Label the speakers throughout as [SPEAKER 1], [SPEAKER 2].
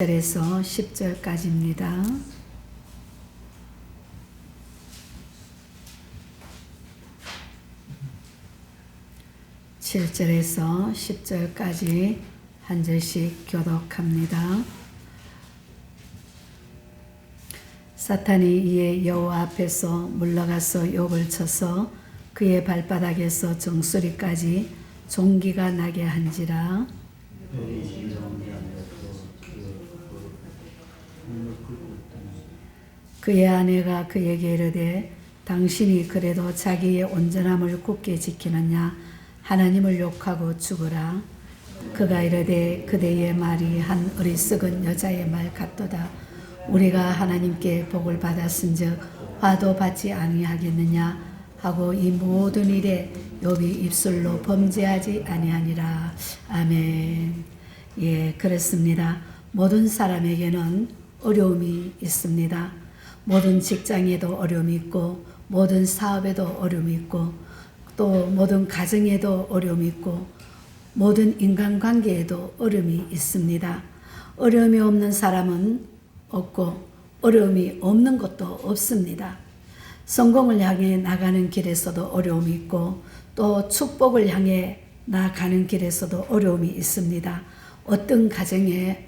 [SPEAKER 1] 1절에서 10절까지입니다. (7절에서 10절까지) 한 절씩 교독합니다. 사탄이 이에 여호와 앞에서 물러가서 욥을 쳐서 그의 발바닥에서 정수리까지 종기가 나게 한지라. 그의 아내가 그에게 이르되 당신이 그래도 자기의 온전함을 굳게 지키느냐? 하나님을 욕하고 죽으라. 그가 이르되 그대의 말이 한 어리석은 여자의 말 같도다. 우리가 하나님께 복을 받았은즉 화도 받지 아니하겠느냐 하고 이 모든 일에 욥이 입술로 범죄하지 아니하니라. 아멘. 예, 그렇습니다. 모든 사람에게는 어려움이 있습니다. 모든 직장에도 어려움이 있고, 모든 사업에도 어려움이 있고, 또 모든 가정에도 어려움이 있고, 모든 인간관계에도 어려움이 있습니다. 어려움이 없는 사람은 없고, 어려움이 없는 것도 없습니다. 성공을 향해 나가는 길에서도 어려움이 있고, 또 축복을 향해 나가는 길에서도 어려움이 있습니다. 어떤 가정에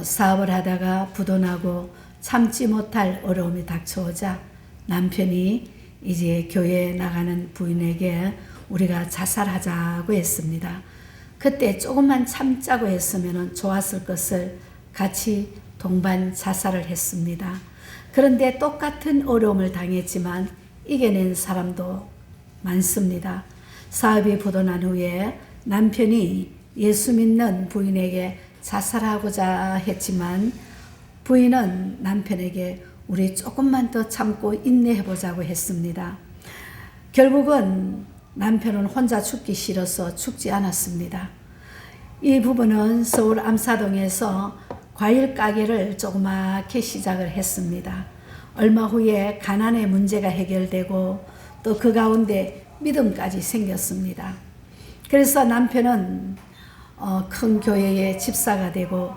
[SPEAKER 1] 사업을 하다가 부도나고 참지 못할 어려움이 닥쳐오자 남편이 이제 교회에 나가는 부인에게 우리가 자살하자고 했습니다. 그때 조금만 참자고 했으면 좋았을 것을 같이 동반 자살을 했습니다. 그런데 똑같은 어려움을 당했지만 이겨낸 사람도 많습니다. 사업이 부도난 후에 남편이 예수 믿는 부인에게 자살하고자 했지만 부인은 남편에게 우리 조금만 더 참고 인내해보자고 했습니다. 결국은 남편은 혼자 죽기 싫어서 죽지 않았습니다. 이 부부는 서울 암사동에서 과일 가게를 조그맣게 시작을 했습니다. 얼마 후에 가난의 문제가 해결되고 또 그 가운데 믿음까지 생겼습니다. 그래서 남편은 큰 교회의 집사가 되고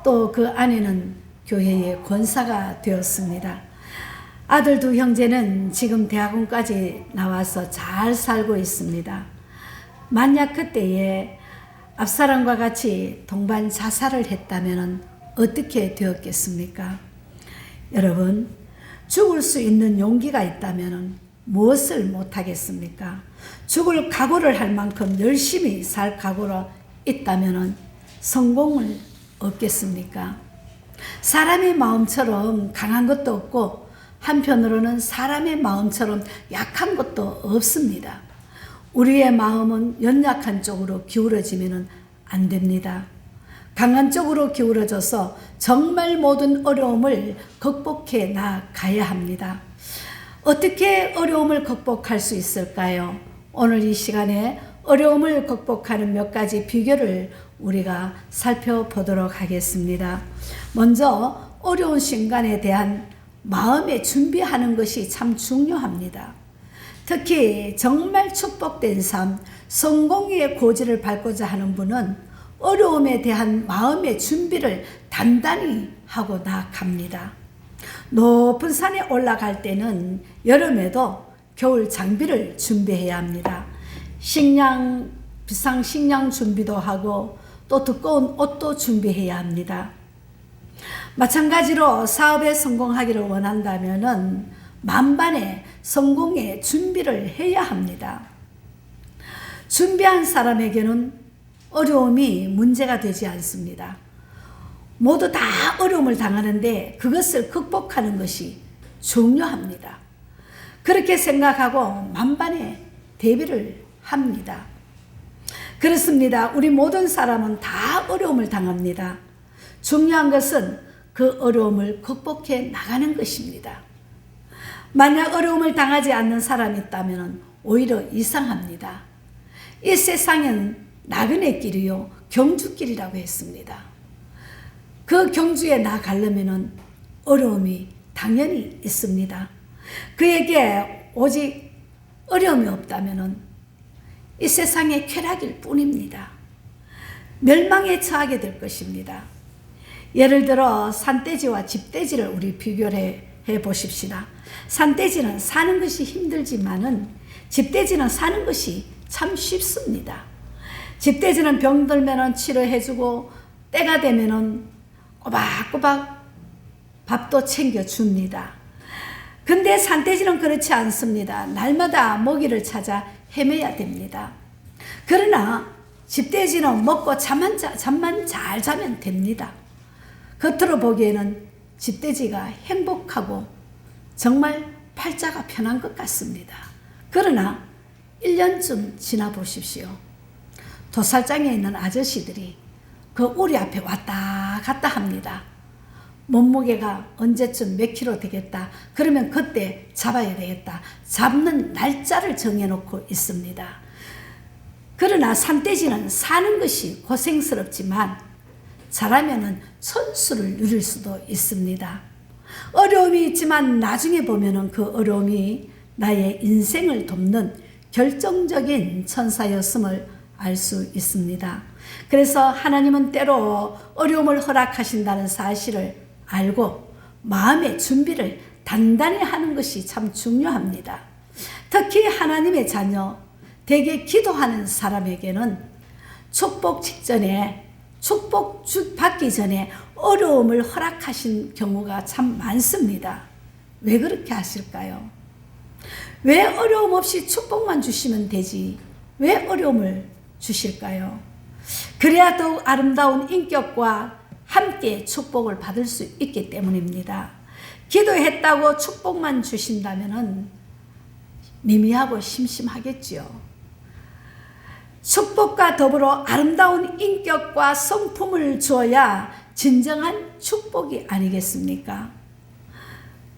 [SPEAKER 1] 또 그 아내는 교회의 권사가 되었습니다. 아들 두 형제는 지금 대학원까지 나와서 잘 살고 있습니다. 만약 그때에 앞사람과 같이 동반 자살을 했다면 어떻게 되었겠습니까? 여러분, 죽을 수 있는 용기가 있다면 무엇을 못하겠습니까? 죽을 각오를 할 만큼 열심히 살 각오가 있다면 성공을 얻겠습니까? 사람의 마음처럼 강한 것도 없고 한편으로는 사람의 마음처럼 약한 것도 없습니다. 우리의 마음은 연약한 쪽으로 기울어지면 안 됩니다. 강한 쪽으로 기울어져서 정말 모든 어려움을 극복해 나가야 합니다. 어떻게 어려움을 극복할 수 있을까요? 오늘 이 시간에 어려움을 극복하는 몇 가지 비결을 우리가 살펴보도록 하겠습니다. 먼저 어려운 순간에 대한 마음의 준비하는 것이 참 중요합니다. 특히 정말 축복된 삶, 성공의 고지를 밟고자 하는 분은 어려움에 대한 마음의 준비를 단단히 하고 나갑니다. 높은 산에 올라갈 때는 여름에도 겨울 장비를 준비해야 합니다. 비상 식량 준비도 하고 또 두꺼운 옷도 준비해야 합니다. 마찬가지로 사업에 성공하기를 원한다면 만반의 성공의 준비를 해야 합니다. 준비한 사람에게는 어려움이 문제가 되지 않습니다. 모두 다 어려움을 당하는데 그것을 극복하는 것이 중요합니다. 그렇게 생각하고 만반의 대비를 합니다. 그렇습니다. 우리 모든 사람은 다 어려움을 당합니다. 중요한 것은 그 어려움을 극복해 나가는 것입니다. 만약 어려움을 당하지 않는 사람이 있다면 오히려 이상합니다. 이 세상엔 나그네 길이요 경주길이라고 했습니다. 그 경주에 나가려면 어려움이 당연히 있습니다. 그에게 오직 어려움이 없다면 이 세상의 쾌락일 뿐입니다. 멸망에 처하게 될 것입니다. 예를 들어 산돼지와 집돼지를 우리 비교를 해 보십시다. 산돼지는 사는 것이 힘들지만은 집돼지는 사는 것이 참 쉽습니다. 집돼지는 병들면은 치료해주고 때가 되면은 꼬박꼬박 밥도 챙겨줍니다. 근데 산돼지는 그렇지 않습니다. 날마다 먹이를 찾아 헤매야 됩니다. 그러나 집돼지는 먹고 잠만 잘 자면 됩니다. 겉으로 보기에는 집돼지가 행복하고 정말 팔자가 편한 것 같습니다. 그러나 1년쯤 지나 보십시오. 도살장에 있는 아저씨들이 그 우리 앞에 왔다 갔다 합니다. 몸무게가 언제쯤 몇 킬로 되겠다. 그러면 그때 잡아야 되겠다. 잡는 날짜를 정해놓고 있습니다. 그러나 산돼지는 사는 것이 고생스럽지만 잘하면은 천수를 누릴 수도 있습니다. 어려움이 있지만 나중에 보면은 그 어려움이 나의 인생을 돕는 결정적인 천사였음을 알 수 있습니다. 그래서 하나님은 때로 어려움을 허락하신다는 사실을 알고 마음의 준비를 단단히 하는 것이 참 중요합니다. 특히 하나님의 자녀, 대개 기도하는 사람에게는 축복 직전에, 축복 받기 전에 어려움을 허락하신 경우가 참 많습니다. 왜 그렇게 하실까요? 왜 어려움 없이 축복만 주시면 되지? 왜 어려움을 주실까요? 그래야 더욱 아름다운 인격과 함께 축복을 받을 수 있기 때문입니다. 기도했다고 축복만 주신다면 미미하고 심심하겠지요. 축복과 더불어 아름다운 인격과 성품을 주어야 진정한 축복이 아니겠습니까?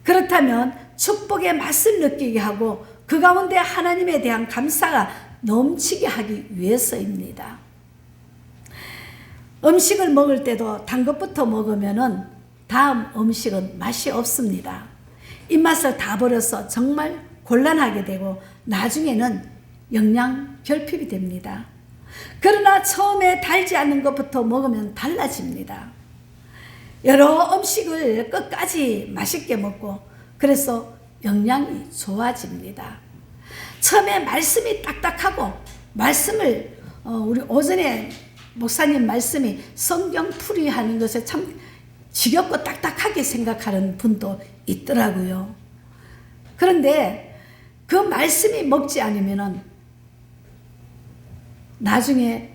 [SPEAKER 1] 그렇다면 축복의 맛을 느끼게 하고 그 가운데 하나님에 대한 감사가 넘치게 하기 위해서입니다. 음식을 먹을 때도 단 것부터 먹으면은 다음 음식은 맛이 없습니다. 입맛을 다 버려서 정말 곤란하게 되고 나중에는 영양 결핍이 됩니다. 그러나 처음에 달지 않는 것부터 먹으면 달라집니다. 여러 음식을 끝까지 맛있게 먹고 그래서 영양이 좋아집니다. 처음에 말씀이 딱딱하고 말씀을 우리 오전에 목사님 말씀이 성경 풀이하는 것에 참 지겹고 딱딱하게 생각하는 분도 있더라고요. 그런데 그 말씀이 먹지 않으면은 나중에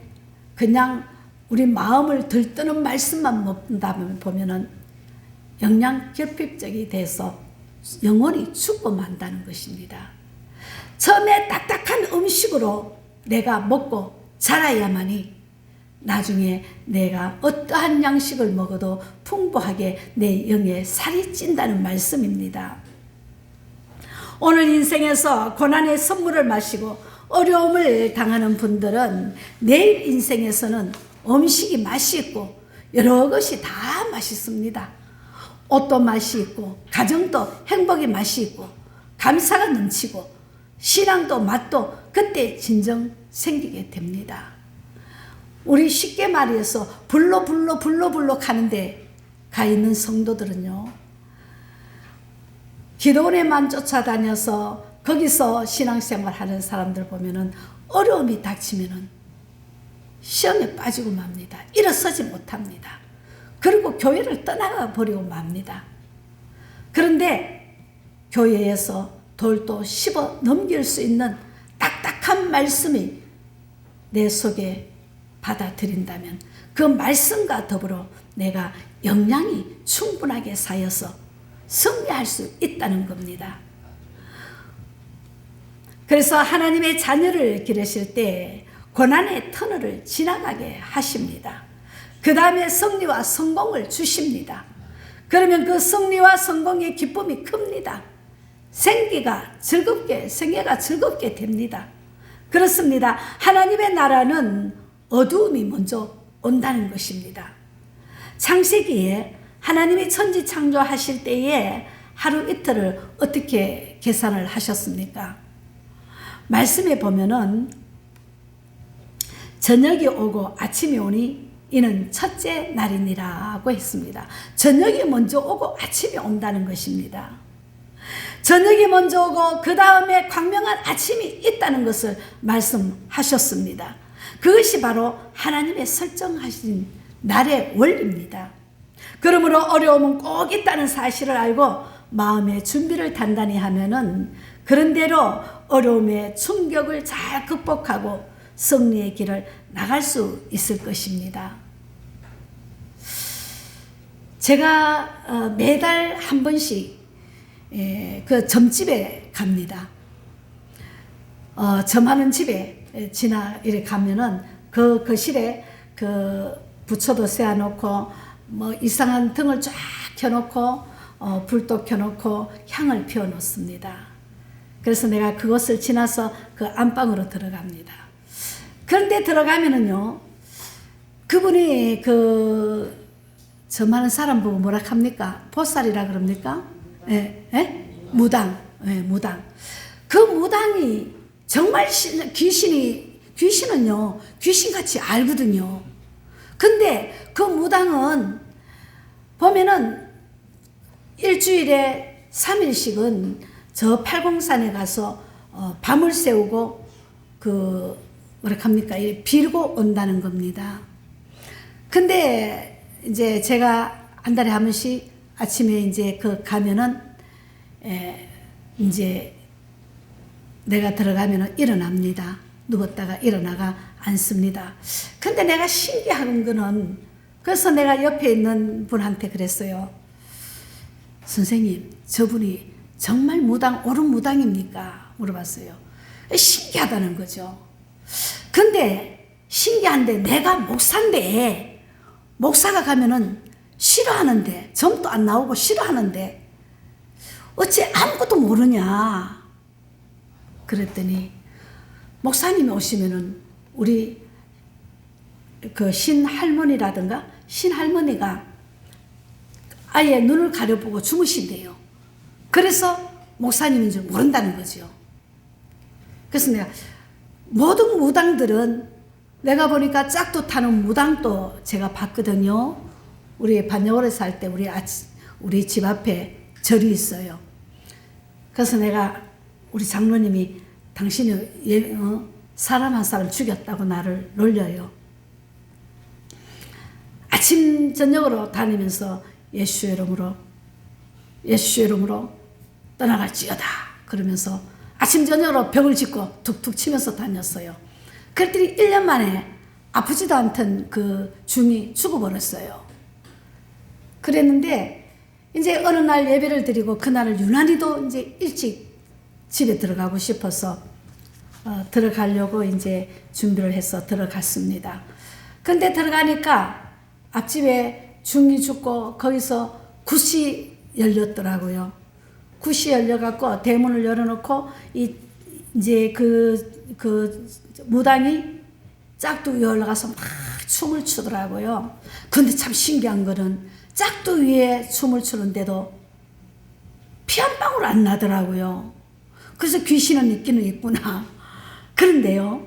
[SPEAKER 1] 그냥 우리 마음을 들뜨는 말씀만 먹는다면 보면은 영양 결핍적이 돼서 영혼이 죽고 만다는 것입니다. 처음에 딱딱한 음식으로 내가 먹고 자라야만이 나중에 내가 어떠한 양식을 먹어도 풍부하게 내 영에 살이 찐다는 말씀입니다. 오늘 인생에서 고난의 선물을 마시고 어려움을 당하는 분들은 내일 인생에서는 음식이 맛이 있고 여러 것이 다 맛있습니다. 옷도 맛이 있고 가정도 행복의 맛이 있고 감사가 넘치고 신앙도 맛도 그때 진정 생기게 됩니다. 우리 쉽게 말해서 불로 가는데 가 있는 성도들은요, 기도원에만 쫓아다녀서 거기서 신앙생활 하는 사람들 보면은 어려움이 닥치면은 시험에 빠지고 맙니다. 일어서지 못합니다. 그리고 교회를 떠나가 버리고 맙니다. 그런데 교회에서 돌도 씹어 넘길 수 있는 딱딱한 말씀이 내 속에 받아들인다면 그 말씀과 더불어 내가 영양이 충분하게 쌓여서 승리할 수 있다는 겁니다. 그래서 하나님의 자녀를 기르실 때 고난의 터널을 지나가게 하십니다. 그 다음에 승리와 성공을 주십니다. 그러면 그 승리와 성공의 기쁨이 큽니다. 생애가 즐겁게 됩니다. 그렇습니다. 하나님의 나라는 어두움이 먼저 온다는 것입니다. 창세기에 하나님이 천지 창조하실 때에 하루 이틀을 어떻게 계산을 하셨습니까? 말씀에 보면은 저녁이 오고 아침이 오니 이는 첫째 날이니라고 했습니다. 저녁이 먼저 오고 아침이 온다는 것입니다. 저녁이 먼저 오고 그 다음에 광명한 아침이 있다는 것을 말씀하셨습니다. 그것이 바로 하나님의 설정하신 날의 원리입니다. 그러므로 어려움은 꼭 있다는 사실을 알고 마음의 준비를 단단히 하면은 그런대로 어려움의 충격을 잘 극복하고 승리의 길을 나갈 수 있을 것입니다. 제가 매달 한 번씩 그 점집에 갑니다. 점하는 집에 이렇게 가면은 그 거실에 그 부초도 세워놓고 뭐 이상한 등을 쫙 켜놓고 불도 켜놓고 향을 피워놓습니다. 그래서 내가 그것을 지나서 그 안방으로 들어갑니다. 그런데 들어가면은요, 그분이 그 점하는 사람 보고 뭐라 합니까? 보살이라 그럽니까? 무당. 무당. 그 무당이 정말 귀신은요, 귀신같이 알거든요. 근데 그 무당은 보면은 일주일에 3일씩은 저 팔공산에 가서 밤을 새우고 뭐라 합니까? 빌고 온다는 겁니다. 근데 이제 제가 한 달에 한 번씩 아침에 이제 가면은 이제 내가 들어가면은 일어납니다. 누웠다가 일어나가 앉습니다. 근데 내가 신기한 거는, 그래서 내가 옆에 있는 분한테 그랬어요. 선생님, 저분이 정말 옳은 무당입니까? 물어봤어요. 신기하다는 거죠. 근데 신기한데 내가 목사인데, 목사가 가면은 싫어하는데, 점도 안 나오고 싫어하는데 어째 아무것도 모르냐? 그랬더니 목사님이 오시면은 우리 그 신할머니라든가 신할머니가 아예 눈을 가려보고 주무신대요. 그래서 목사님인 줄 모른다는 거죠. 그래서 내가 모든 무당들은, 내가 보니까 짝도 타는 무당도 제가 봤거든요. 우리 반야월에 살 때 우리 집 앞에 절이 있어요. 그래서 내가 우리 장로님이 당신이 사람 한 사람 죽였다고 나를 놀려요. 아침 저녁으로 다니면서 예수의 이름으로 떠나갈지어다 그러면서 아침 저녁으로 벽을 짚고 툭툭 치면서 다녔어요. 그랬더니 1년 만에 아프지도 않던 그 중이 죽어버렸어요. 그랬는데 이제 어느 날 예배를 드리고 그날을 유난히도 이제 일찍 집에 들어가고 싶어서 들어가려고 이제 준비를 해서 들어갔습니다. 근데 들어가니까 앞집에 중이 죽고 거기서 굿이 열렸더라고요. 굿이 열려갖고 대문을 열어놓고 이제 그 무당이 짝두 위에 올라가서 막 춤을 추더라고요. 근데 참 신기한 거는 짝두 위에 춤을 추는데도 피 한 방울 안 나더라고요. 그래서 귀신은 있기는 있구나. 그런데요,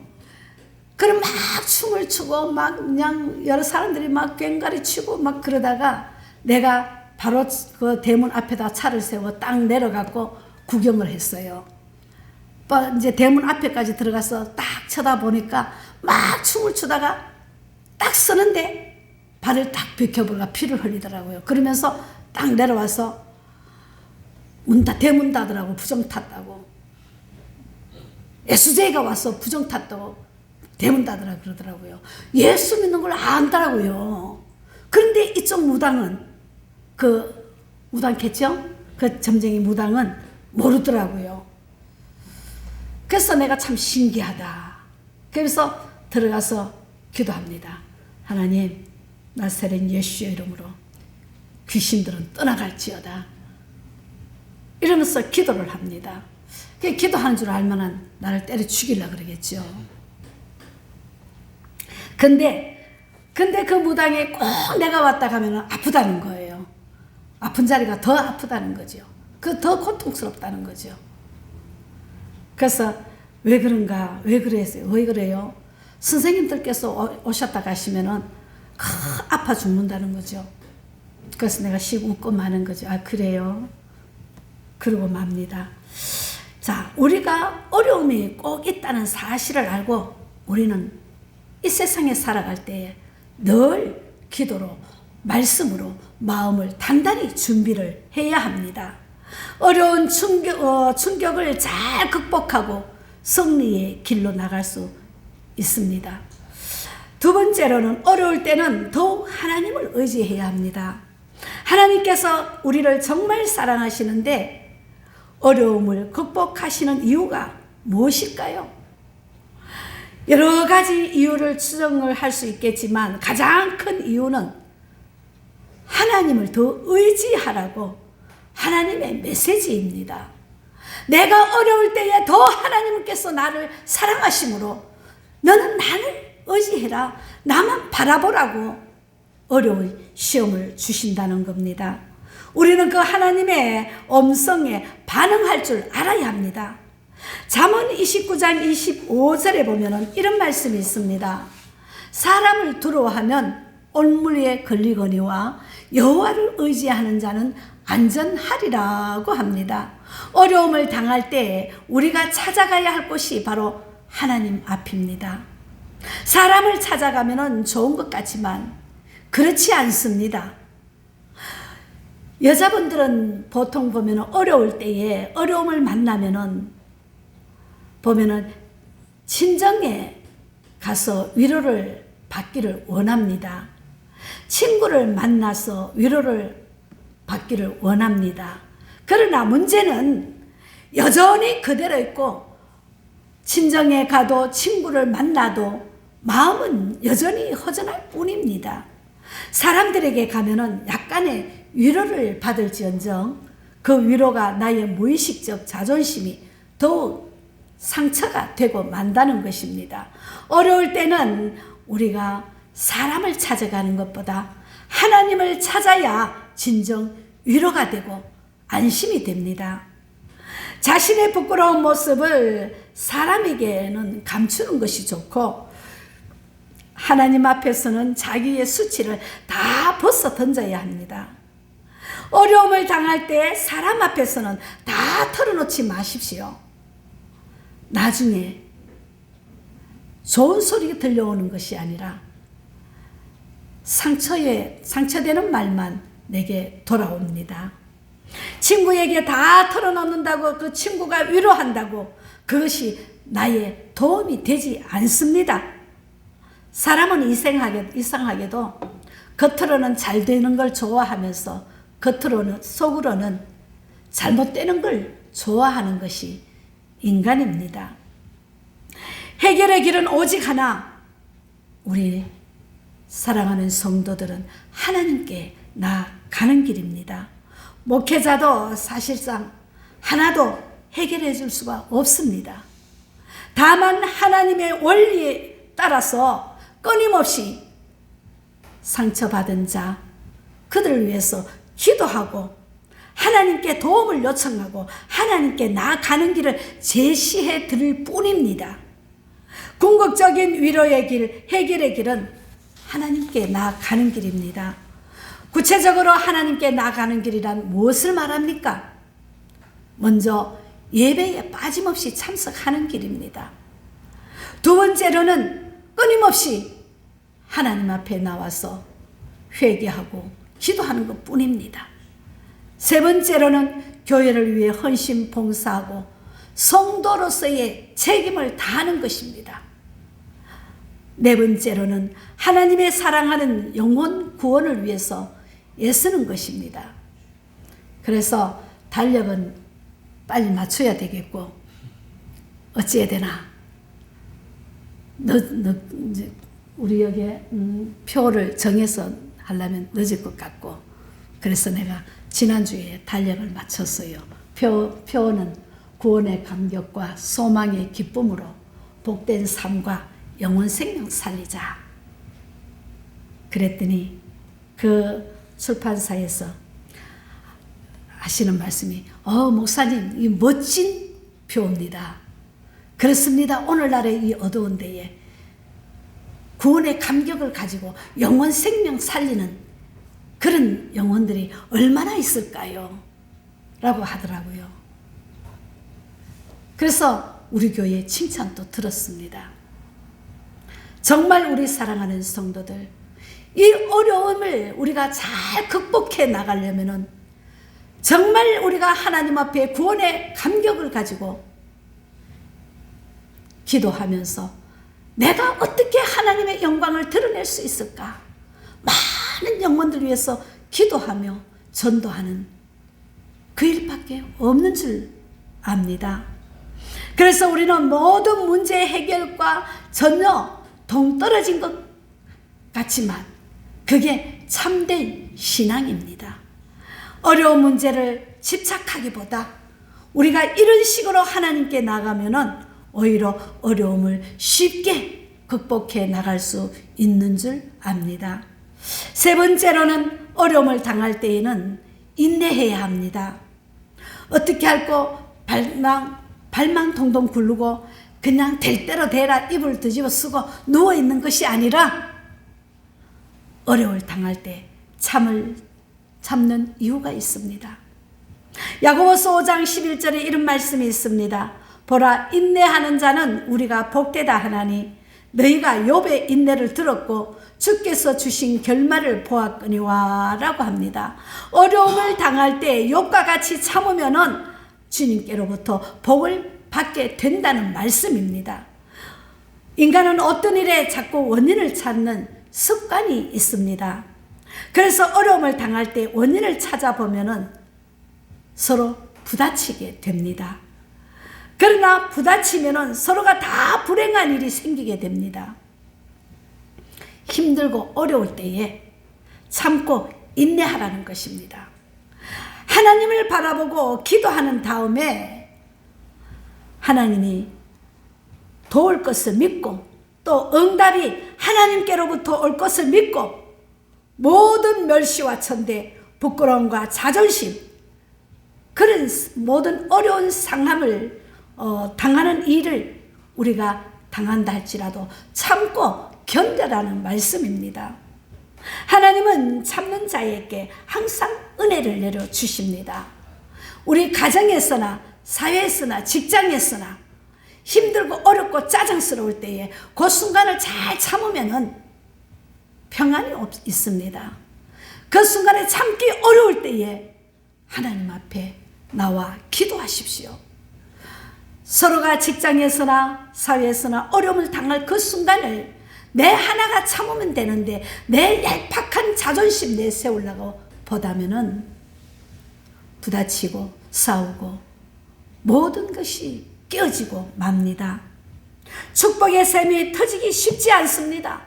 [SPEAKER 1] 그럼 막 춤을 추고 막 그냥 여러 사람들이 막 꽹과리 치고 막 그러다가 내가 바로 그 대문 앞에다 차를 세우고 딱 내려갖고 구경을 했어요. 이제 대문 앞에까지 들어가서 딱 쳐다보니까 막 춤을 추다가 딱 서는데 발을 딱 비켜보니까 피를 흘리더라고요. 그러면서 딱 내려와서 대문 닫으라고 부정 탔다고. 예수제가 와서 부정 탔다고 대문 닫으라고 그러더라고요. 예수 믿는 걸 안다라고요. 그런데 이쪽 무당은, 그 무당겠죠? 그 점쟁이 무당은 모르더라고요. 그래서 내가 참 신기하다. 그래서 들어가서 기도합니다. 하나님, 나사렛 예수의 이름으로 귀신들은 떠나갈지어다. 이러면서 기도를 합니다. 기도하는 줄 알면은 나를 때려 죽이려고 그러겠죠. 근데 그 무당이 꼭 내가 왔다 가면 아프다는 거예요. 아픈 자리가 더 아프다는 거죠. 더 고통스럽다는 거죠. 그래서 왜 그런가? 왜 그래요? 선생님들께서 오셨다 가시면은 아파 죽는다는 거죠. 그래서 내가 씩 웃고 마는 거죠. 아, 그래요? 그러고 맙니다. 자, 우리가 어려움이 꼭 있다는 사실을 알고 우리는 이 세상에 살아갈 때에 늘 기도로, 말씀으로 마음을 단단히 준비를 해야 합니다. 어려운 충격을 잘 극복하고 승리의 길로 나갈 수 있습니다. 두 번째로는 어려울 때는 더욱 하나님을 의지해야 합니다. 하나님께서 우리를 정말 사랑하시는데 어려움을 극복하시는 이유가 무엇일까요? 여러 가지 이유를 추정을 할 수 있겠지만 가장 큰 이유는 하나님을 더 의지하라고 하나님의 메시지입니다. 내가 어려울 때에 더 하나님께서 나를 사랑하심으로 너는 나를 의지해라, 나만 바라보라고 어려운 시험을 주신다는 겁니다. 우리는 그 하나님의 음성에 반응할 줄 알아야 합니다. 잠언 29장 25절에 보면 이런 말씀이 있습니다. 사람을 두려워하면 올무리에 걸리거니와 여호와를 의지하는 자는 안전하리라고 합니다. 어려움을 당할 때 우리가 찾아가야 할 곳이 바로 하나님 앞입니다. 사람을 찾아가면 좋은 것 같지만 그렇지 않습니다. 여자분들은 보통 보면 어려울 때에 어려움을 만나면은 친정에 가서 위로를 받기를 원합니다. 친구를 만나서 위로를 받기를 원합니다. 그러나 문제는 여전히 그대로 있고 친정에 가도 친구를 만나도 마음은 여전히 허전할 뿐입니다. 사람들에게 가면은 약간의 위로를 받을지언정 그 위로가 나의 무의식적 자존심이 더욱 상처가 되고 만다는 것입니다. 어려울 때는 우리가 사람을 찾아가는 것보다 하나님을 찾아야 진정 위로가 되고 안심이 됩니다. 자신의 부끄러운 모습을 사람에게는 감추는 것이 좋고 하나님 앞에서는 자기의 수치를 다 벗어 던져야 합니다. 어려움을 당할 때 사람 앞에서는 다 털어놓지 마십시오. 나중에 좋은 소리가 들려오는 것이 아니라 상처되는 말만 내게 돌아옵니다. 친구에게 다 털어놓는다고 그 친구가 위로한다고 그것이 나의 도움이 되지 않습니다. 사람은 이상하게도 겉으로는 잘 되는 걸 좋아하면서 속으로는 잘못되는 걸 좋아하는 것이 인간입니다. 해결의 길은 오직 하나. 우리 사랑하는 성도들은 하나님께 나아가는 길입니다. 목회자도 사실상 하나도 해결해 줄 수가 없습니다. 다만 하나님의 원리에 따라서 끊임없이 상처받은 자, 그들을 위해서 기도하고 하나님께 도움을 요청하고 하나님께 나아가는 길을 제시해 드릴 뿐입니다. 궁극적인 위로의 길, 해결의 길은 하나님께 나아가는 길입니다. 구체적으로 하나님께 나아가는 길이란 무엇을 말합니까? 먼저 예배에 빠짐없이 참석하는 길입니다. 두 번째로는 끊임없이 하나님 앞에 나와서 회개하고 기도하는 것 뿐입니다. 세 번째로는 교회를 위해 헌신 봉사하고 성도로서의 책임을 다하는 것입니다. 네 번째로는 하나님의 사랑하는 영혼 구원을 위해서 애쓰는 것입니다. 그래서 달력은 빨리 맞춰야 되겠고 어찌해야 되나? 우리 여기에 표를 정해서 하려면 늦을 것 같고 그래서 내가 지난주에 달력을 맞췄어요. 표는 구원의 감격과 소망의 기쁨으로 복된 삶과 영원 생명 살리자. 그랬더니 그 출판사에서 하시는 말씀이 목사님 이 멋진 표입니다. 그렇습니다. 오늘날의 이 어두운 데에 구원의 감격을 가지고 영혼 생명 살리는 그런 영혼들이 얼마나 있을까요? 라고 하더라고요. 그래서 우리 교회 칭찬도 들었습니다. 정말 우리 사랑하는 성도들, 이 어려움을 우리가 잘 극복해 나가려면은 정말 우리가 하나님 앞에 구원의 감격을 가지고 기도하면서 내가 어떻게 하나님의 영광을 드러낼 수 있을까? 많은 영혼들 위해서 기도하며 전도하는 그 일밖에 없는 줄 압니다. 그래서 우리는 모든 문제 해결과 전혀 동떨어진 것 같지만 그게 참된 신앙입니다. 어려운 문제를 집착하기보다 우리가 이런 식으로 하나님께 나가면은 오히려 어려움을 쉽게 극복해 나갈 수 있는 줄 압니다. 세 번째로는 어려움을 당할 때에는 인내해야 합니다. 어떻게 할고 발망 동동 굴르고 그냥 될 대로 되라 이불 뒤집어 쓰고 누워있는 것이 아니라 어려움을 당할 때 참는 이유가 있습니다. 야고보서 5장 11절에 이런 말씀이 있습니다. 보라, 인내하는 자는 우리가 복되다 하나니 너희가 욥의 인내를 들었고 주께서 주신 결말을 보았거니와 라고 합니다. 어려움을 당할 때 욥과 같이 참으면은 주님께로부터 복을 받게 된다는 말씀입니다. 인간은 어떤 일에 자꾸 원인을 찾는 습관이 있습니다. 그래서 어려움을 당할 때 원인을 찾아보면은 서로 부딪히게 됩니다. 그러나 부딪히면은 서로가 다 불행한 일이 생기게 됩니다. 힘들고 어려울 때에 참고 인내하라는 것입니다. 하나님을 바라보고 기도하는 다음에 하나님이 도울 것을 믿고 또 응답이 하나님께로부터 올 것을 믿고 모든 멸시와 천대, 부끄러움과 자존심, 그런 모든 어려운 상함을 당하는 일을 우리가 당한다 할지라도 참고 견뎌라는 말씀입니다. 하나님은 참는 자에게 항상 은혜를 내려주십니다. 우리 가정에서나 사회에서나 직장에서나 힘들고 어렵고 짜증스러울 때에 그 순간을 잘 참으면은 평안이 있습니다. 그 순간에 참기 어려울 때에 하나님 앞에 나와 기도하십시오. 서로가 직장에서나 사회에서나 어려움을 당할 그 순간을 내 하나가 참으면 되는데 내 얄팍한 자존심 내세우려고 보다면은 부딪히고 싸우고 모든 것이 깨어지고 맙니다. 축복의 샘이 터지기 쉽지 않습니다.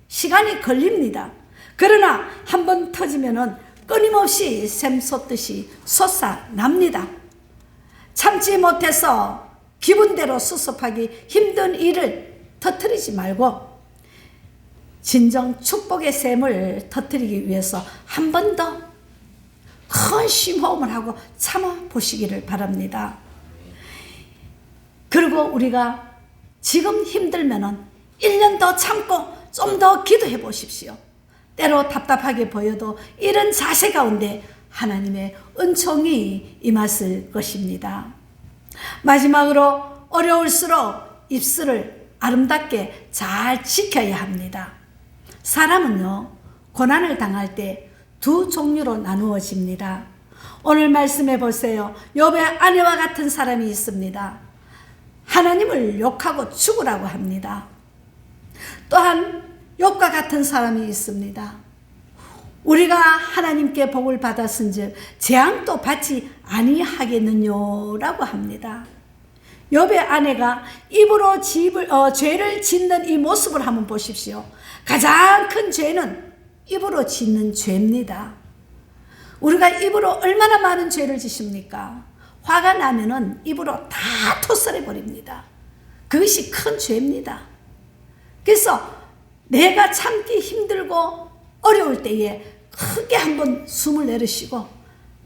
[SPEAKER 1] 시간이 걸립니다. 그러나 한번 터지면은 끊임없이 샘 솟듯이 솟아납니다. 참지 못해서 기분대로 수습하기 힘든 일을 터뜨리지 말고 진정 축복의 샘을 터뜨리기 위해서 한 번 더 큰 심호흡을 하고 참아 보시기를 바랍니다. 그리고 우리가 지금 힘들면은 1년 더 참고 좀 더 기도해 보십시오. 때로 답답하게 보여도 이런 자세 가운데 하나님의 은총이 임하실 것입니다. 마지막으로 어려울수록 입술을 아름답게 잘 지켜야 합니다. 사람은요, 고난을 당할 때 두 종류로 나누어집니다. 오늘 말씀해 보세요. 욥의 아내와 같은 사람이 있습니다. 하나님을 욕하고 죽으라고 합니다. 또한 욥과 같은 사람이 있습니다. 우리가 하나님께 복을 받았은즉 재앙도 받지 아니하겠느뇨 라고 합니다. 욥의 아내가 입으로 죄를 짓는 이 모습을 한번 보십시오. 가장 큰 죄는 입으로 짓는 죄입니다. 우리가 입으로 얼마나 많은 죄를 짓습니까? 화가 나면은 입으로 다 토설해 버립니다. 그것이 큰 죄입니다. 그래서 내가 참기 힘들고 어려울 때에 크게 한번 숨을 내쉬고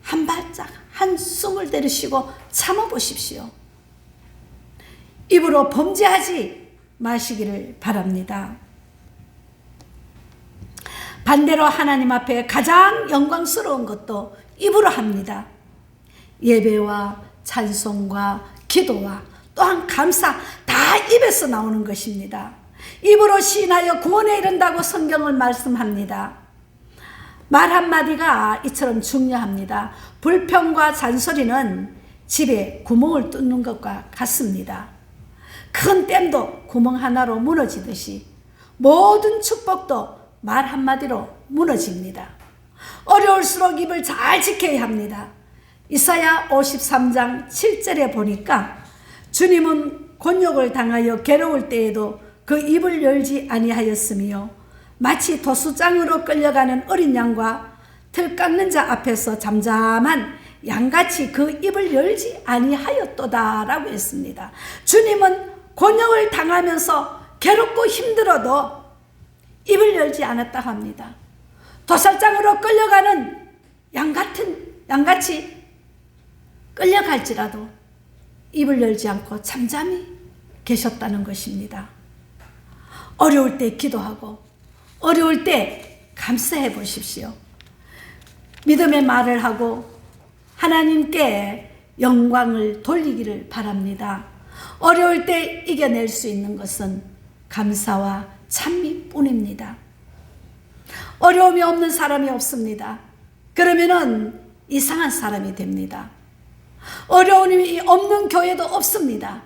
[SPEAKER 1] 한 발짝 한숨을 내쉬고 참아 보십시오. 입으로 범죄하지 마시기를 바랍니다. 반대로 하나님 앞에 가장 영광스러운 것도 입으로 합니다. 예배와 찬송과 기도와 또한 감사 다 입에서 나오는 것입니다. 입으로 시인하여 구원에 이른다고 성경을 말씀합니다. 말 한마디가 이처럼 중요합니다. 불평과 잔소리는 집에 구멍을 뚫는 것과 같습니다. 큰 댐도 구멍 하나로 무너지듯이 모든 축복도 말 한마디로 무너집니다. 어려울수록 입을 잘 지켜야 합니다. 이사야 53장 7절에 보니까 주님은 곤욕을 당하여 괴로울 때에도 그 입을 열지 아니하였으며 마치 도수장으로 끌려가는 어린 양과 틀 깎는 자 앞에서 잠잠한 양같이 그 입을 열지 아니하였도다 라고 했습니다. 주님은 곤욕을 당하면서 괴롭고 힘들어도 입을 열지 않았다 합니다. 도살장으로 끌려가는 양같이 끌려갈지라도 입을 열지 않고 잠잠히 계셨다는 것입니다. 어려울 때 기도하고 어려울 때 감사해 보십시오. 믿음의 말을 하고 하나님께 영광을 돌리기를 바랍니다. 어려울 때 이겨낼 수 있는 것은 감사와 찬미뿐입니다. 어려움이 없는 사람이 없습니다. 그러면은 이상한 사람이 됩니다. 어려움이 없는 교회도 없습니다.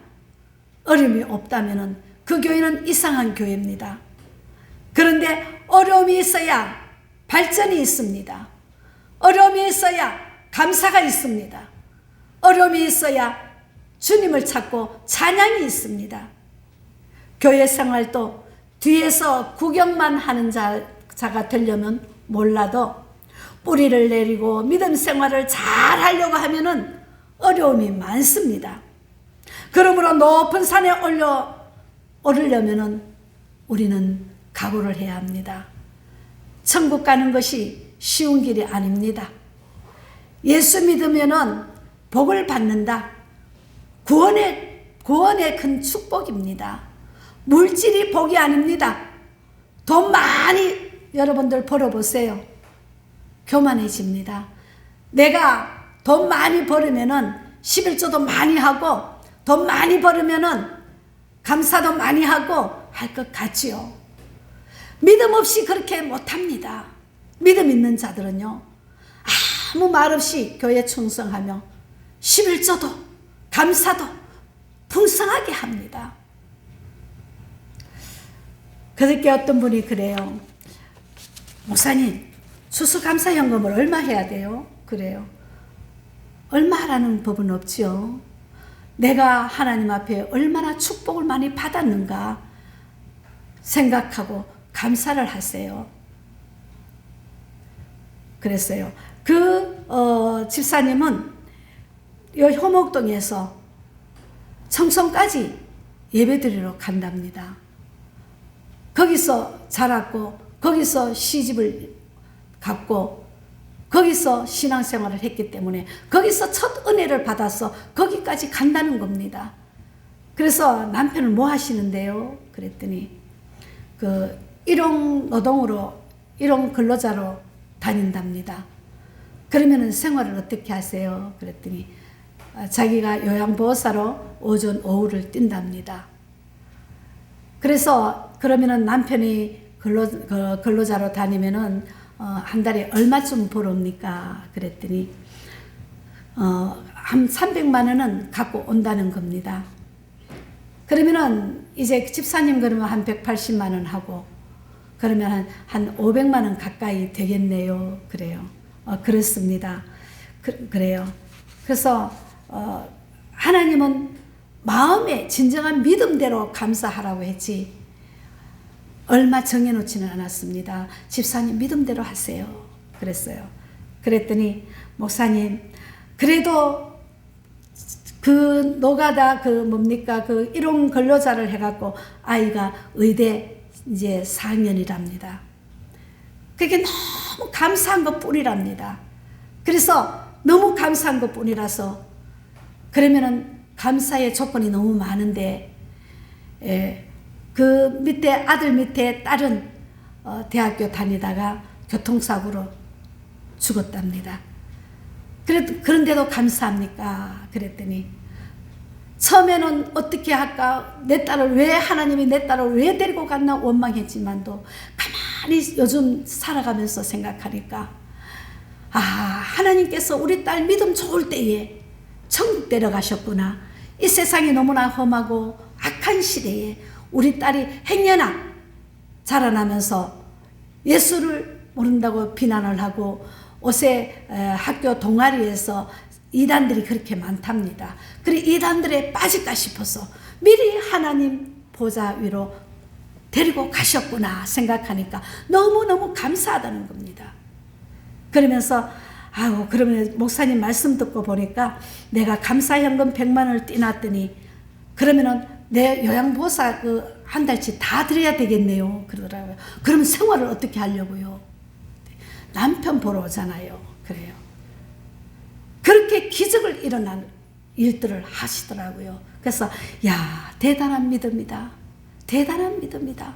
[SPEAKER 1] 어려움이 없다면은 그 교회는 이상한 교회입니다. 그런데 어려움이 있어야 발전이 있습니다. 어려움이 있어야 감사가 있습니다. 어려움이 있어야 주님을 찾고 찬양이 있습니다. 교회 생활도 뒤에서 구경만 하는 자가 되려면 몰라도 뿌리를 내리고 믿음 생활을 잘 하려고 하면은 어려움이 많습니다. 그러므로 높은 산에 오르려면은 우리는 각오를 해야 합니다. 천국 가는 것이 쉬운 길이 아닙니다. 예수 믿으면은 복을 받는다. 구원의 큰 축복입니다. 물질이 복이 아닙니다. 돈 많이 여러분들 벌어보세요. 교만해집니다. 내가 돈 많이 벌으면은 11조도 많이 하고 돈 많이 벌으면은 감사도 많이 하고 할 것 같지요. 믿음 없이 그렇게 못합니다. 믿음 있는 자들은요, 아무 말 없이 교회 충성하며 11조도 감사도 풍성하게 합니다. 그렇게 어떤 분이 그래요. 목사님, 추수감사연금을 얼마 해야 돼요? 그래요. 얼마 하라는 법은 없지요. 내가 하나님 앞에 얼마나 축복을 많이 받았는가 생각하고 감사를 하세요. 그랬어요. 집사님은 이 효목동에서 청송까지 예배드리러 간답니다. 거기서 자랐고 거기서 시집을 갔고 거기서 신앙생활을 했기 때문에 거기서 첫 은혜를 받아서 거기까지 간다는 겁니다. 그래서 남편은 뭐 하시는데요? 그랬더니 일용 노동으로 일용 근로자로 다닌답니다. 그러면은 생활을 어떻게 하세요? 그랬더니 자기가 요양보호사로 오전 오후를 뛴답니다. 그래서 그러면은 남편이 근로자로 다니면은 한 달에 얼마쯤 벌옵니까? 그랬더니 한 300만 원은 갖고 온다는 겁니다. 그러면은 이제 집사님 그러면 한 180만 원 하고 그러면 한 500만 원 가까이 되겠네요. 그래요. 그렇습니다. 그래요. 그래서 하나님은 마음의 진정한 믿음대로 감사하라고 했지 얼마 정해놓지는 않았습니다. 집사님 믿음대로 하세요. 그랬어요. 그랬더니 목사님 그래도 그 노가다 일용 근로자를 해갖고 아이가 의대 이제 4학년이랍니다. 그게 너무 감사한 것 뿐이랍니다. 그래서 너무 감사한 것 뿐이라서 그러면은 감사의 조건이 너무 많은데 그 밑에 아들 밑에 딸은 대학교 다니다가 교통사고로 죽었답니다. 그런데도 감사합니까? 그랬더니 처음에는 어떻게 할까? 내 딸을 왜 하나님이 내 딸을 왜 데리고 갔나 원망했지만도 가만히 요즘 살아가면서 생각하니까 하나님께서 우리 딸 믿음 좋을 때에 천국 데려가셨구나. 이 세상이 너무나 험하고 악한 시대에 우리 딸이 행여나 자라나면서 예수를 모른다고 비난을 하고 옷에 학교 동아리에서 이단들이 그렇게 많답니다. 그래 이단들에 빠질까 싶어서 미리 하나님 보좌 위로 데리고 가셨구나 생각하니까 너무너무 감사하다는 겁니다. 그러면서 그러면 목사님 말씀 듣고 보니까 내가 감사현금 100만 원을 떼놨더니 그러면은 내 요양보호사 한 달치 다 드려야 되겠네요. 그러더라고요. 그러면 생활을 어떻게 하려고요? 남편 보러 오잖아요. 그래요. 그렇게 기적을 일어난 일들을 하시더라고요. 그래서 대단한 믿음이다. 대단한 믿음이다.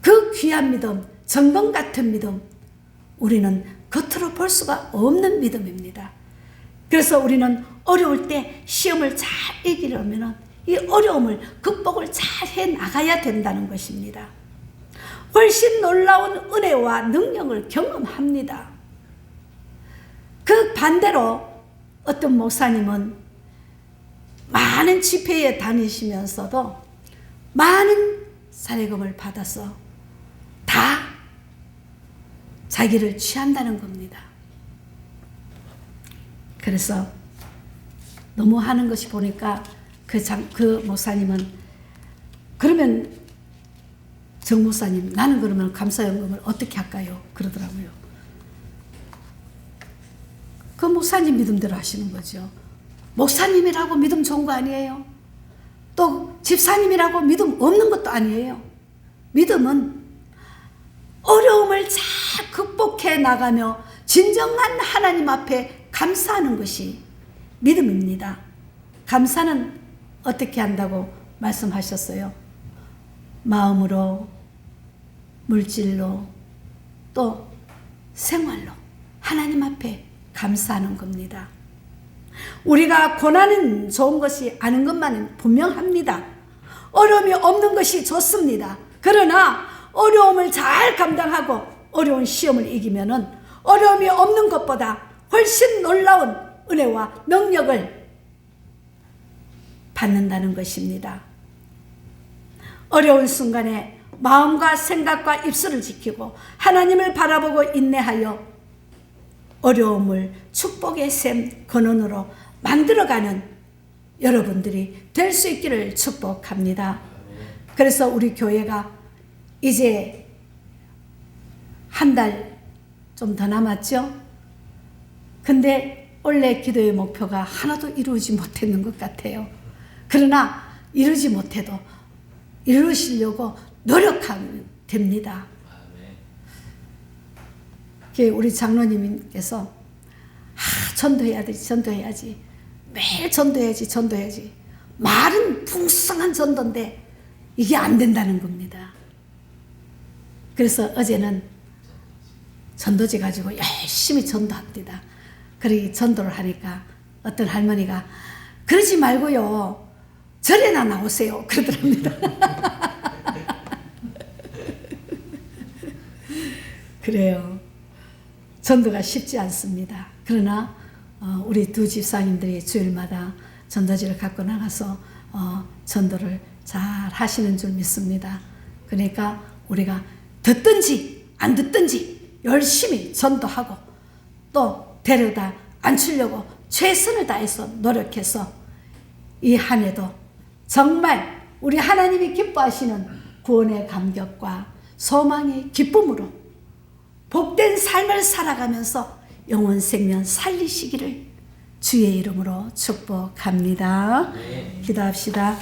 [SPEAKER 1] 그 귀한 믿음, 정금 같은 믿음, 우리는 겉으로 볼 수가 없는 믿음입니다. 그래서 우리는 어려울 때 시험을 잘 이기려면 이 어려움을 극복을 잘 해나가야 된다는 것입니다. 훨씬 놀라운 은혜와 능력을 경험합니다. 그 반대로 어떤 목사님은 많은 집회에 다니시면서도 많은 사례금을 받아서 다 자기를 취한다는 겁니다. 그래서 너무 하는 것이 보니까 그 목사님은 그러면 정 목사님 나는 그러면 감사연금을 어떻게 할까요? 그러더라고요. 그 목사님 믿음대로 하시는 거죠. 목사님이라고 믿음 좋은 거 아니에요. 또 집사님이라고 믿음 없는 것도 아니에요. 믿음은 어려움을 잘 극복해 나가며 진정한 하나님 앞에 감사하는 것이 믿음입니다. 감사는 어떻게 한다고 말씀하셨어요? 마음으로, 물질로, 또 생활로 하나님 앞에 감사하는 겁니다. 우리가 고난은 좋은 것이 아닌 것만은 분명합니다. 어려움이 없는 것이 좋습니다. 그러나 어려움을 잘 감당하고 어려운 시험을 이기면은 어려움이 없는 것보다 훨씬 놀라운 은혜와 능력을 받는다는 것입니다. 어려운 순간에 마음과 생각과 입술을 지키고 하나님을 바라보고 인내하여 어려움을 축복의 샘 근원으로 만들어가는 여러분들이 될 수 있기를 축복합니다. 그래서 우리 교회가 이제 한 달 좀 더 남았죠? 근데 원래 기도의 목표가 하나도 이루어지지 못했는 것 같아요. 그러나 이루지 못해도 이루시려고 노력하면 됩니다. 우리 장로님께서 전도해야지 매일 전도해야지 말은 풍성한 전도인데 이게 안 된다는 겁니다. 그래서 어제는 전도지 가지고 열심히 전도합니다. 그렇게 전도를 하니까 어떤 할머니가 그러지 말고요 절에나 나오세요 그러더랍니다. 그래요. 전도가 쉽지 않습니다. 그러나 우리 두 집사님들이 주일마다 전도지를 갖고 나가서 전도를 잘 하시는 줄 믿습니다. 그러니까 우리가 듣든지 안 듣든지 열심히 전도하고 또 데려다 앉히려고 최선을 다해서 노력해서 이 한 해도 정말 우리 하나님이 기뻐하시는 구원의 감격과 소망의 기쁨으로 복된 삶을 살아가면서 영원 생명 살리시기를 주의 이름으로 축복합니다. 기도합시다.